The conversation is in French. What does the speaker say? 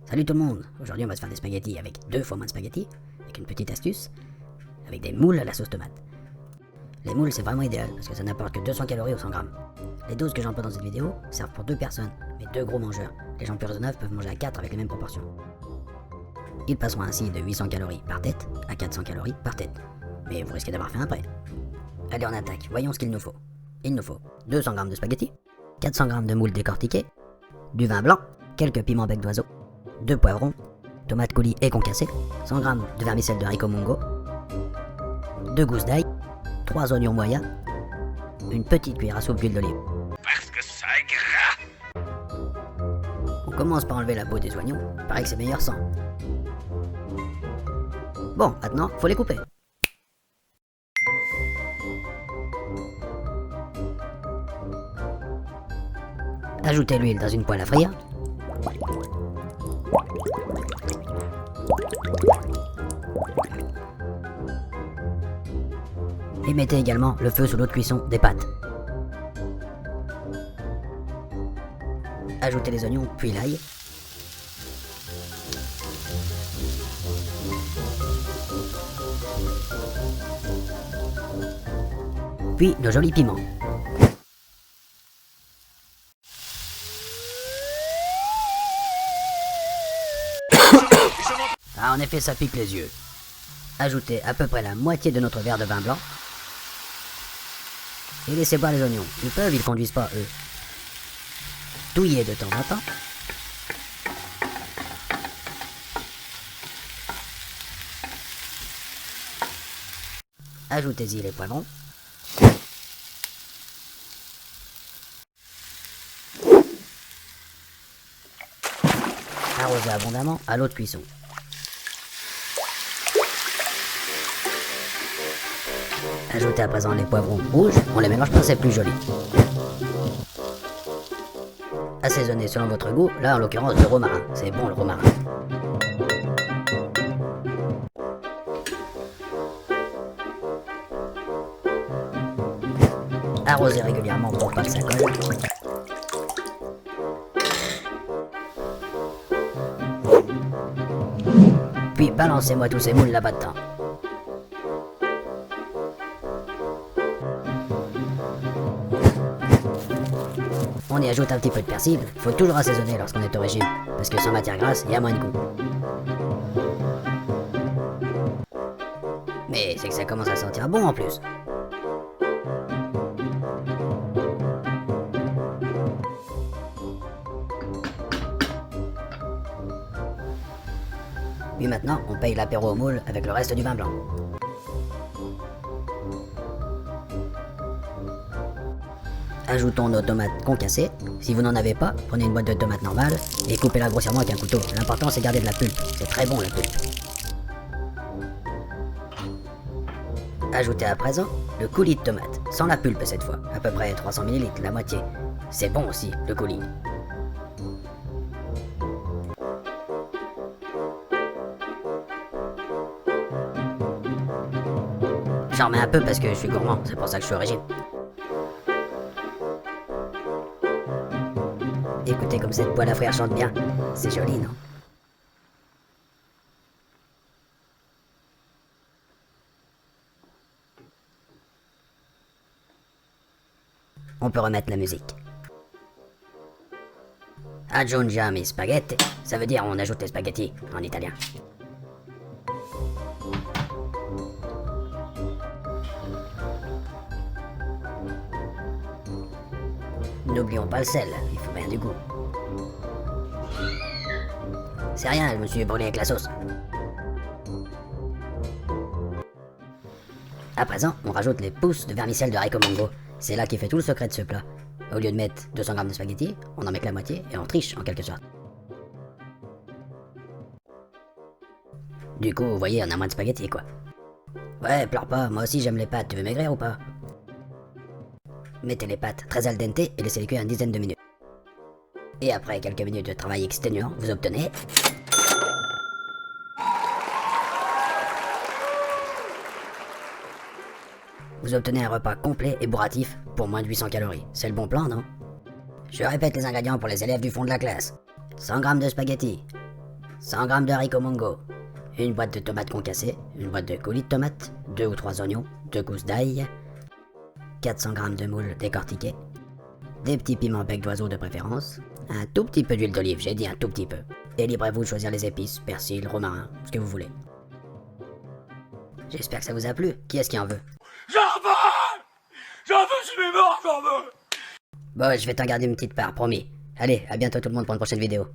Salut tout le monde. Aujourd'hui on va se faire des spaghettis avec 2 fois moins de spaghettis, avec une petite astuce, avec des moules à la sauce tomate. Les moules c'est vraiment idéal parce que ça n'apporte que 200 calories au 100 grammes. Les doses que j'emploie dans cette vidéo servent pour 2 personnes, mais 2 gros mangeurs. Les gens plus raisonnables peuvent manger à 4 avec les mêmes proportions. Ils passeront ainsi de 800 calories par tête à 400 calories par tête. Mais vous risquez d'avoir faim après. Allez on attaque, voyons ce qu'il nous faut. Il nous faut 200 g de spaghettis, 400 g de moules décortiquées, du vin blanc, quelques piments bec d'oiseau, 2 poivrons, tomates coulis et concassées, 100 g de vermicelle de haricots mungo, 2 gousses d'ail, 3 oignons moyens, une petite cuillère à soupe d'huile d'olive. Parce que ça est gras. On commence par enlever la peau des oignons, il paraît que c'est meilleur sans. Bon, maintenant, faut les couper. Ajoutez l'huile dans une poêle à frire. Et mettez également le feu sous l'eau de cuisson des pâtes. Ajoutez les oignons, puis l'ail. Puis nos jolis piments. Ah, en effet, ça pique les yeux. Ajoutez à peu près la moitié de notre verre de vin blanc. Et laissez boire les oignons. Ils peuvent, ils conduisent pas, eux. Touillez de temps en temps. Ajoutez-y les poivrons. Arrosez abondamment à l'eau de cuisson. Ajoutez à présent les poivrons rouges, on les mélange pas, c'est plus joli. Assaisonnez selon votre goût, là en l'occurrence du romarin, c'est bon le romarin. Arrosez régulièrement pour pas que ça colle. Puis balancez-moi tous ces moules là-bas dedans. On y ajoute un petit peu de persil, faut toujours assaisonner lorsqu'on est au régime, parce que sans matière grasse, il y a moins de goût. Mais c'est que ça commence à sentir bon en plus. Puis maintenant, on paye l'apéro au moule avec le reste du vin blanc. Ajoutons nos tomates concassées. Si vous n'en avez pas, prenez une boîte de tomates normale et coupez-la grossièrement avec un couteau. L'important c'est garder de la pulpe. C'est très bon la pulpe. Ajoutez à présent le coulis de tomate, sans la pulpe cette fois. À peu près 300 ml, la moitié. C'est bon aussi, le coulis. J'en remets un peu parce que je suis gourmand, c'est pour ça que je suis au régime. Écoutez comme cette poêle à frire chante bien, c'est joli, non? On peut remettre la musique. Aggiungiamo i spaghetti, ça veut dire on ajoute les spaghettis en italien. N'oublions pas le sel, il faut bien du goût. C'est rien, je me suis brûlé avec la sauce. À présent, on rajoute les pousses de vermicelle de haricots mungo. C'est là qui fait tout le secret de ce plat. Au lieu de mettre 200 g de spaghettis, on en met que la moitié et on triche en quelque sorte. Du coup, vous voyez, on a moins de spaghettis quoi. Ouais, pleure pas, moi aussi j'aime les pâtes, tu veux maigrir ou pas? Mettez les pâtes très al dente et laissez-les cuire une dizaine de minutes. Et après quelques minutes de travail exténuant, vous obtenez... Vous obtenez un repas complet et bourratif pour moins de 800 calories. C'est le bon plan, non? Je répète les ingrédients pour les élèves du fond de la classe. 100 g de spaghettis, 100 g de haricots mongo, une boîte de tomates concassées, une boîte de coulis de tomates, 2 ou 3 oignons, 2 gousses d'ail, 400 g de moules décortiqués, des petits piments bec d'oiseau de préférence, un tout petit peu d'huile d'olive, j'ai dit un tout petit peu. Et libre à vous de choisir les épices, persil, romarin, ce que vous voulez. J'espère que ça vous a plu. Qui est-ce qui en veut? J'en veux! J'en veux, je suis mort, j'en veux! Bon, je vais t'en garder une petite part, promis. Allez, à bientôt tout le monde pour une prochaine vidéo.